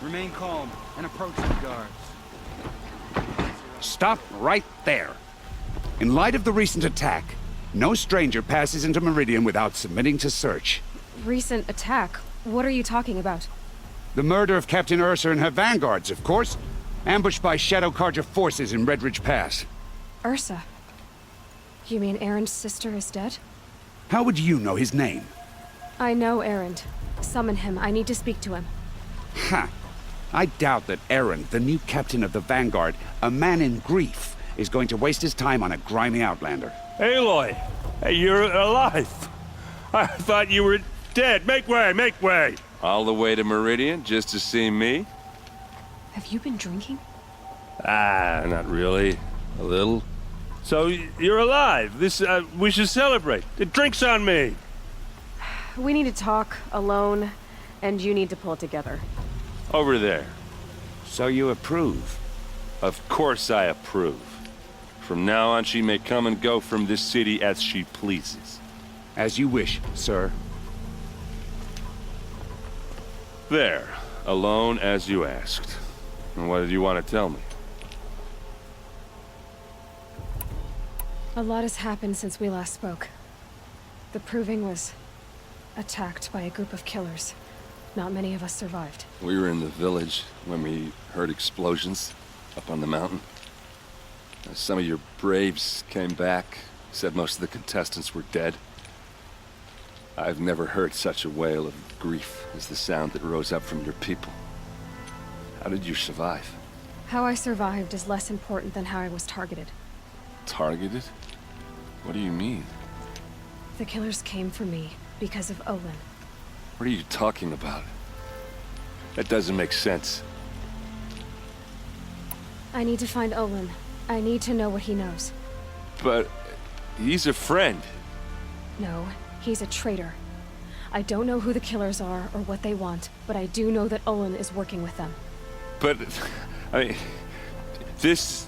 Remain calm and approach the guards. Stop right there. In light of the recent attack, no stranger passes into Meridian without submitting to search. Recent attack? What are you talking about? The murder of Captain Ursa and her vanguards, of course. Ambushed by Shadow Carja forces in Redridge Pass. Ursa? You mean Erend's sister is dead? How would you know his name? I know Erend. Summon him. I need to speak to him. Ha! I doubt that Erend, the new captain of the Vanguard, a man in grief, is going to waste his time on a grimy outlander. Aloy! Hey, you're alive! I thought you were dead. Make way, make way! All the way to Meridian just to see me? Have you been drinking? Ah, not really. A little. So, you're alive. We should celebrate. The drink's on me! We need to talk, alone, and you need to pull it together. Over there. So you approve? Of course I approve. From now on, she may come and go from this city as she pleases. As you wish, sir. There. Alone as you asked. And what did you want to tell me? A lot has happened since we last spoke. The Proving was attacked by a group of killers. Not many of us survived. We were in the village when we heard explosions up on the mountain. Some of your braves came back, said most of the contestants were dead. I've never heard such a wail of grief as the sound that rose up from your people. How did you survive? How I survived is less important than how I was targeted. Targeted? What do you mean? The killers came for me because of Olin. What are you talking about? That doesn't make sense. I need to find Olin. I need to know what he knows. But he's a friend. No, he's a traitor. I don't know who the killers are or what they want, but I do know that Olin is working with them. But, I mean, this...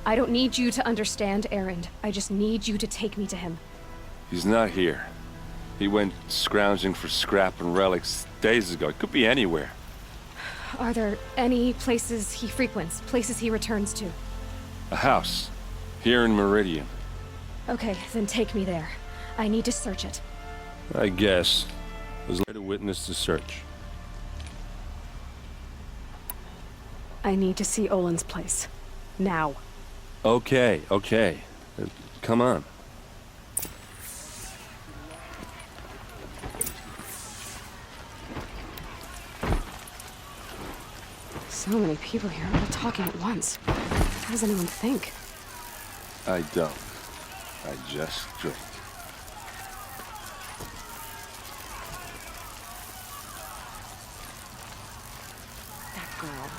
I don't need you to understand, Erend. I just need you to take me to him. He's not here. He went scrounging for scrap and relics days ago. It could be anywhere. Are there any places he frequents, places he returns to? A house. Here in Meridian. Okay, then take me there. I need to search it. I guess. Was there to witness the search? I need to see Olin's place. Now. Okay. Come on. So many people here, all talking at once. How does anyone think? I don't. I just drink. That girl.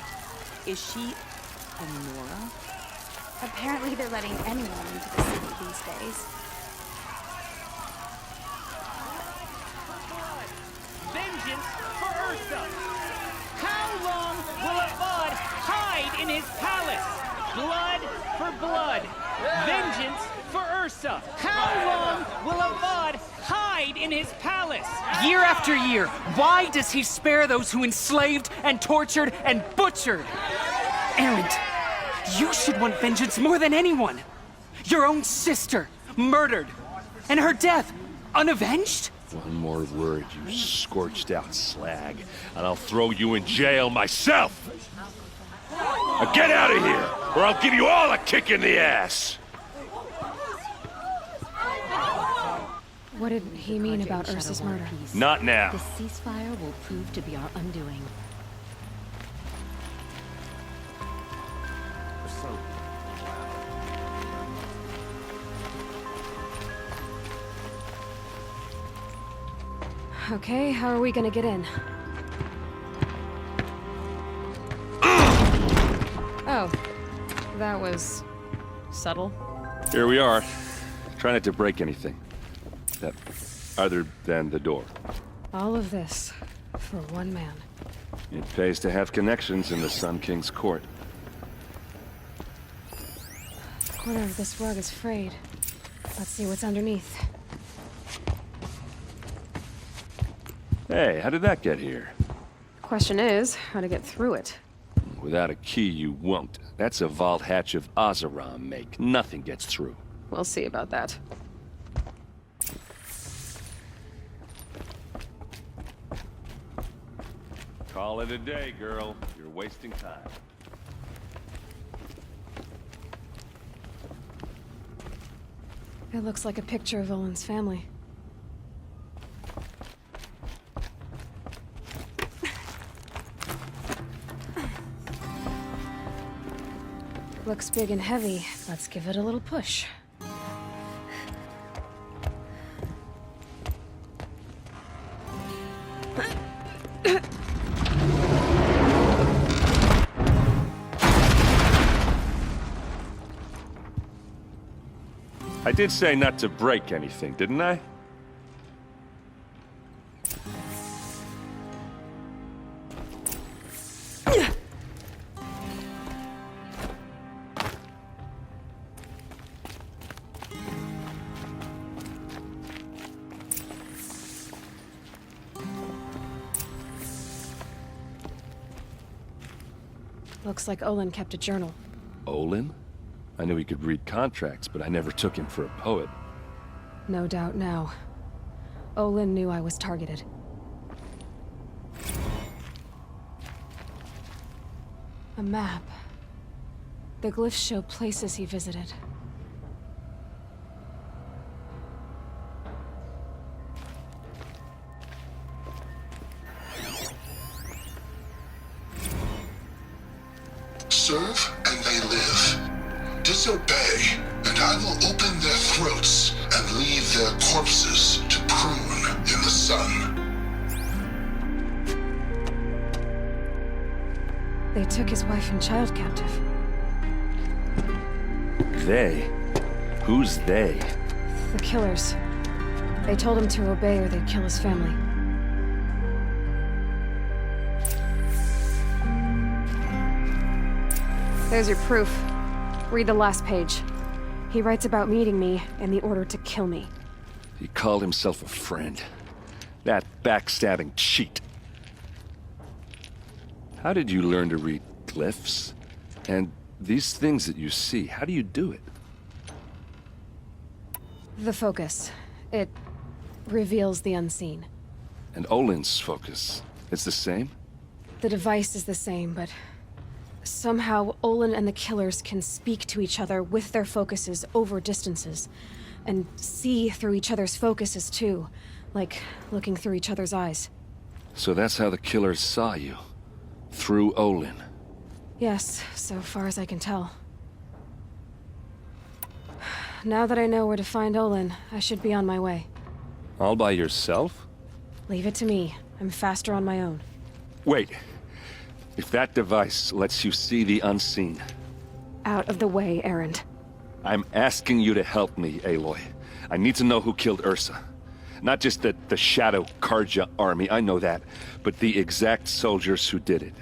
Is she a Nora? Apparently they're letting anyone into the city these days. Vengeance for Ursa! How long will Avad hide in his palace? Blood for blood. Vengeance for Ursa. How long will Avad hide in his palace? Year after year, why does he spare those who enslaved and tortured and butchered? Erend, you should want vengeance more than anyone. Your own sister, murdered, and her death, unavenged? One more word, you scorched out slag, and I'll throw you in jail myself! Now get out of here, or I'll give you all a kick in the ass! What did he mean about Ursa's murder? Not now. The ceasefire will prove to be our undoing. Okay, how are we gonna get in? Oh, that was subtle. Here we are. Try not to break anything. That, other than the door. All of this for one man. It pays to have connections in the Sun King's court. The corner of this rug is frayed. Let's see what's underneath. Hey, how did that get here? Question is, how to get through it. Without a key, you won't. That's a vault hatch of Oseram make. Nothing gets through. We'll see about that. Call it a day, girl. You're wasting time. It looks like a picture of Olin's family. Looks big and heavy. Let's give it a little push. I did say not to break anything, didn't I? Looks like Olin kept a journal. Olin? I knew he could read contracts, but I never took him for a poet. No doubt now. Olin knew I was targeted. A map. The glyphs show places he visited. Serve and they live. Disobey, and I will open their throats and leave their corpses to prune in the sun. They took his wife and child captive. They? Who's they? The killers. They told him to obey or they'd kill his family. There's your proof. Read the last page. He writes about meeting me and the order to kill me. He called himself a friend. That backstabbing cheat. How did you learn to read glyphs? And these things that you see, how do you do it? The focus. It reveals the unseen. And Olin's focus, it's the same? The device is the same, but somehow Olin and the killers can speak to each other with their focuses over distances. And see through each other's focuses too. Like looking through each other's eyes. So that's how the killers saw you? Through Olin? Yes, so far as I can tell. Now that I know where to find Olin, I should be on my way. All by yourself? Leave it to me. I'm faster on my own. Wait. If that device lets you see the unseen... Out of the way, Erend. I'm asking you to help me, Aloy. I need to know who killed Ursa. Not just the Shadow Karja army, I know that, but the exact soldiers who did it.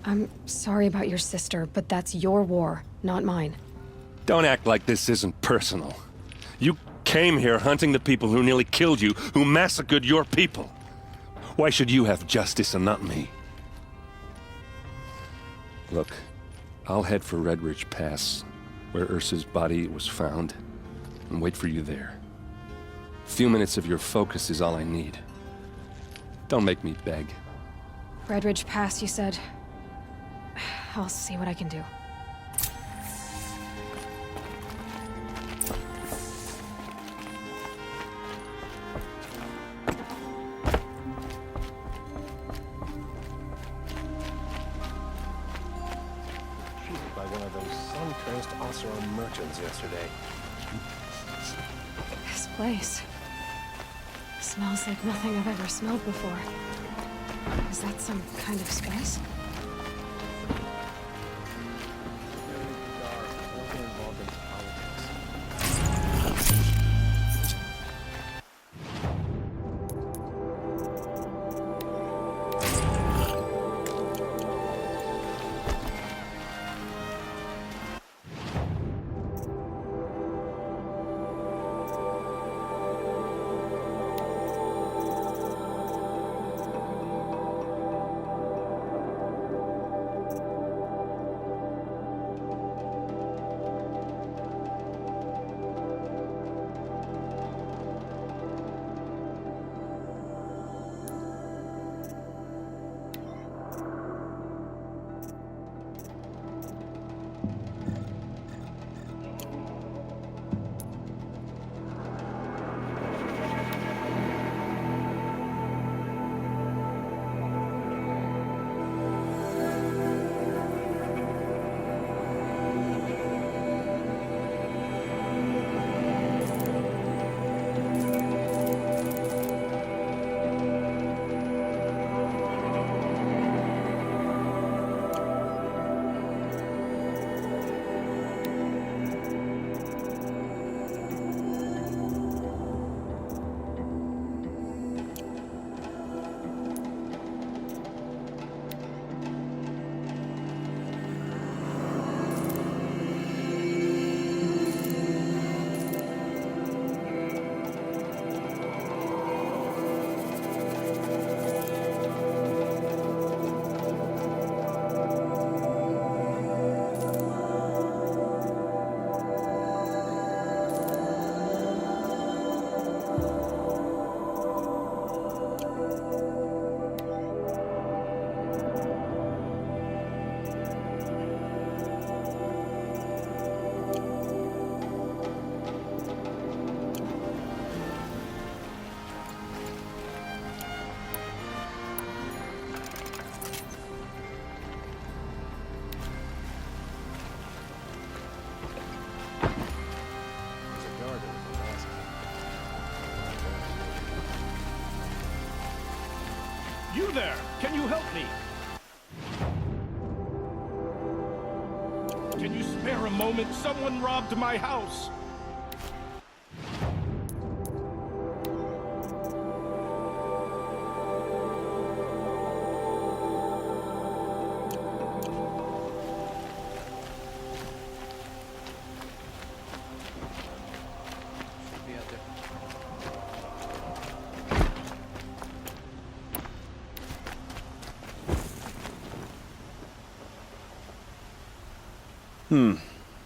I'm sorry about your sister, but that's your war, not mine. Don't act like this isn't personal. You came here hunting the people who nearly killed you, who massacred your people. Why should you have justice and not me? Look, I'll head for Red Ridge Pass, where Ursa's body was found, and wait for you there. A few minutes of your focus is all I need. Don't make me beg. Red Ridge Pass, you said? I'll see what I can do. By one of those sun-traced Oseram merchants yesterday. This place smells like nothing I've ever smelled before. Is that some kind of spice? there! Can you help me? Can you spare a moment? Someone robbed my house!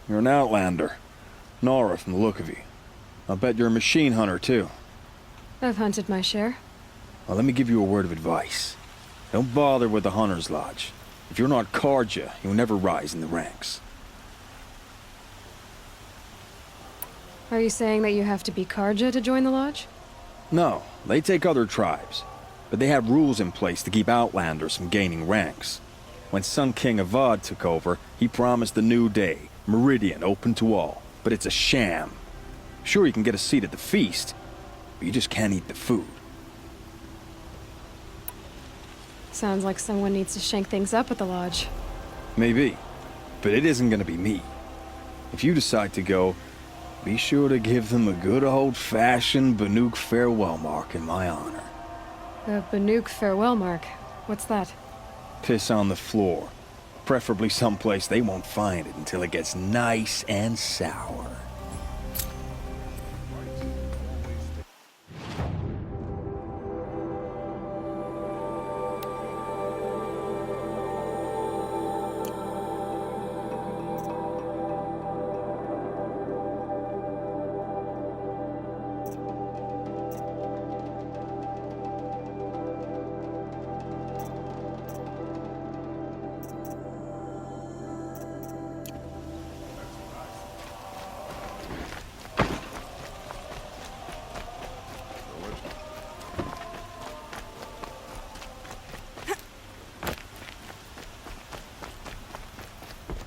You're an outlander. Nora from the look of you. I'll bet you're a machine hunter, too. I've hunted my share. Well, let me give you a word of advice. Don't bother with the Hunter's Lodge. If you're not Karja, you'll never rise in the ranks. Are you saying that you have to be Karja to join the lodge? No, they take other tribes. But they have rules in place to keep outlanders from gaining ranks. When Sun King Avad took over, he promised a new day, Meridian open to all. But it's a sham. Sure, you can get a seat at the feast, but you just can't eat the food. Sounds like someone needs to shank things up at the lodge. Maybe, but it isn't gonna be me. If you decide to go, be sure to give them a good old-fashioned Banuk farewell mark in my honor. The Banuk farewell mark. What's that? Piss on the floor. Preferably someplace they won't find it until it gets nice and sour.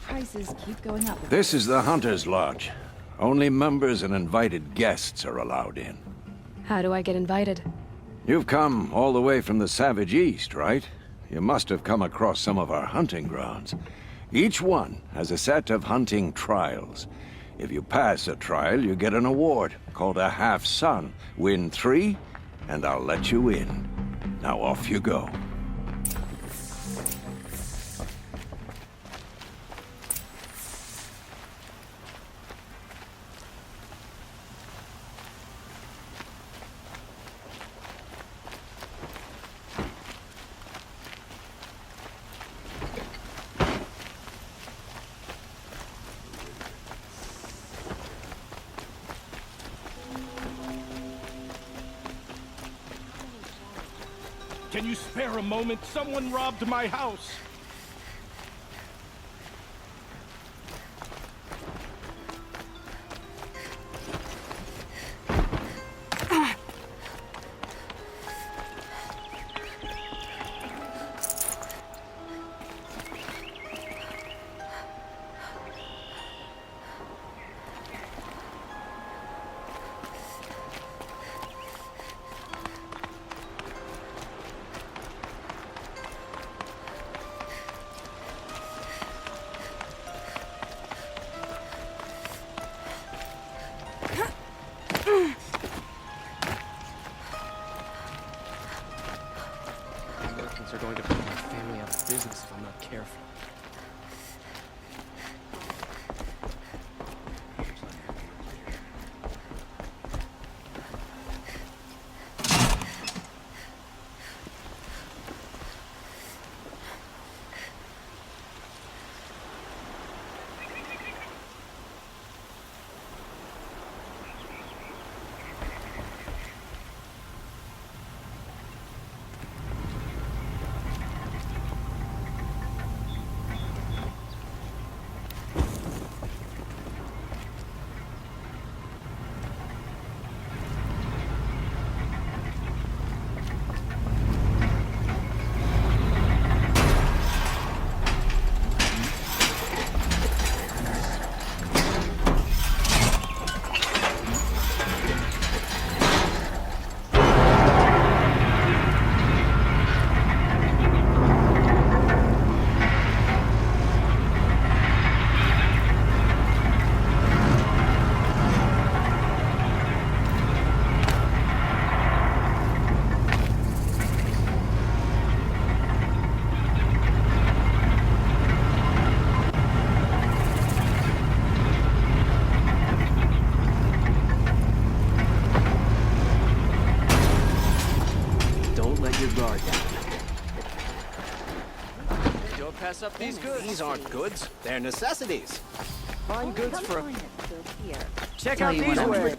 Prices keep going up. This is the Hunter's Lodge. Only members and invited guests are allowed in. How do I get invited? You've come all the way from the Savage East, right? You must have come across some of our hunting grounds. Each one has a set of hunting trials. If you pass a trial, you get an award called a half-sun. Win 3, and I'll let you in. Now off you go. Can you spare a moment? Someone robbed my house! Americans are going to put my family out of business if I'm not careful. pass up these goods. These aren't goods. They're necessities. Find goods for... Check out these wares.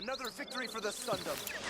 Another victory for the Sundom.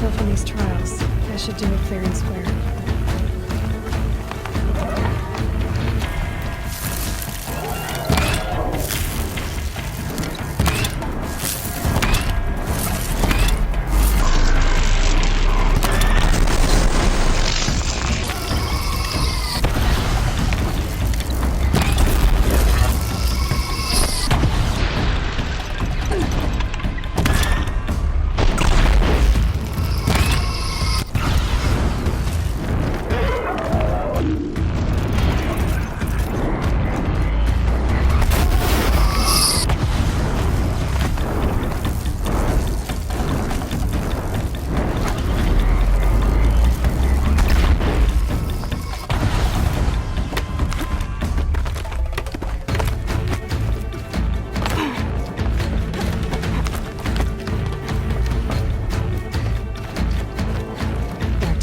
myself in these trials. I should do it fair and square.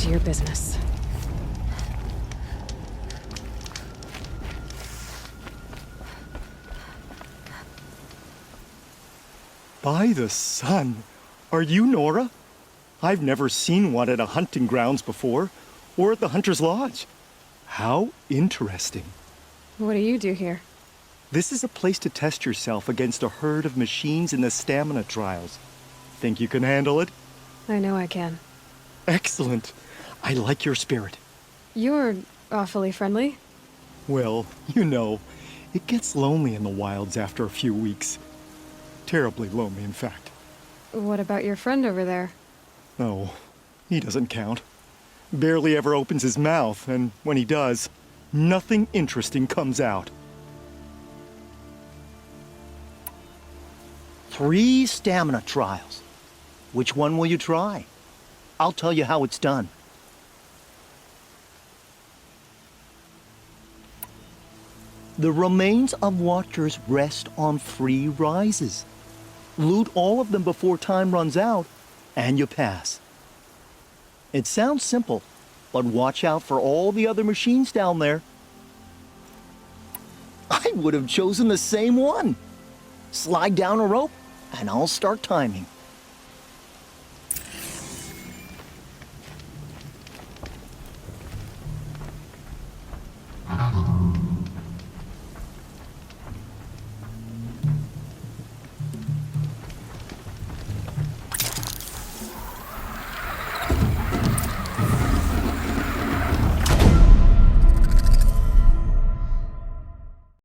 to your business. By the sun! Are you Nora? I've never seen one at a hunting grounds before, or at the Hunter's Lodge. How interesting. What do you do here? This is a place to test yourself against a herd of machines in the stamina trials. Think you can handle it? I know I can. Excellent. I like your spirit. You're awfully friendly. Well, you know, it gets lonely in the wilds after a few weeks. Terribly lonely, in fact. What about your friend over there? Oh, he doesn't count. Barely ever opens his mouth, and when he does, nothing interesting comes out. 3 stamina trials. Which one will you try? I'll tell you how it's done. The remains of Watchers rest on 3 rises. Loot all of them before time runs out, and you pass. It sounds simple, but watch out for all the other machines down there. I would have chosen the same one. Slide down a rope, and I'll start timing.